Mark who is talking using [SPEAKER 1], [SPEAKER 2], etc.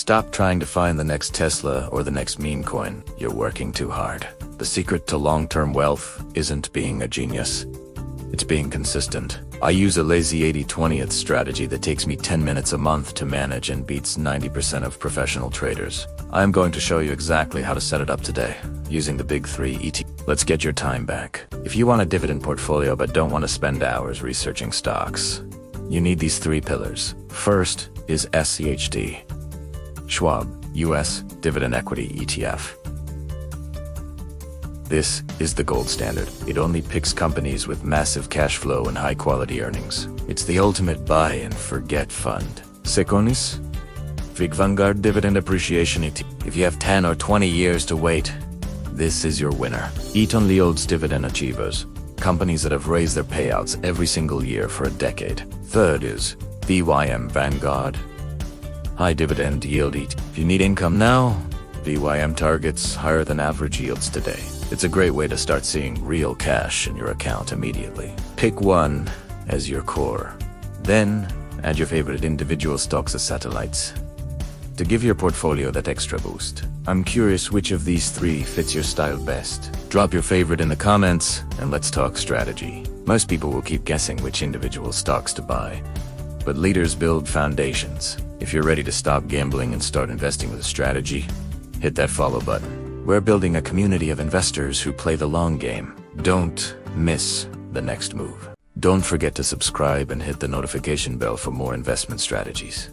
[SPEAKER 1] Stop trying to find the next Tesla or the next meme coin. You're working too hard. The secret to long-term wealth isn't being a genius. It's being consistent. I use a lazy 80/20th strategy that takes me 10 minutes a month to manage and beats 90% of professional traders. I'm going to show you exactly how to set it up today, using the big 3 ETFs. Let's get your time back. If you want a dividend portfolio but don't want to spend hours researching stocks, you need these 3 pillars. First is SCHD, Schwab US Dividend Equity ETF. This is the gold standard. It only picks companies with massive cash flow and high-quality earnings. It's the ultimate buy and forget fund. Second is Vanguard Dividend Appreciation ETF. If you have 10 or 20 years to wait, this is your winner. It only holds dividend achievers, companies that have raised their payouts every single year for a decade. Third is VYM Vanguard High Dividend Yield ETF. If you need income now, VYM targets higher than average yields today. It's a great way to start seeing real cash in your account immediately. Pick one as your core. Then, add your favorite individual stocks as satellites to give your portfolio that extra boost. I'm curious which of these 3 fits your style best. Drop your favorite in the comments and let's talk strategy. Most people will keep guessing which individual stocks to buy, but leaders build foundations. If you're ready to stop gambling and start investing with a strategy, hit that follow button. We're building a community of investors who play the long game. Don't miss the next move. Don't forget to subscribe and hit the notification bell for more investment strategies.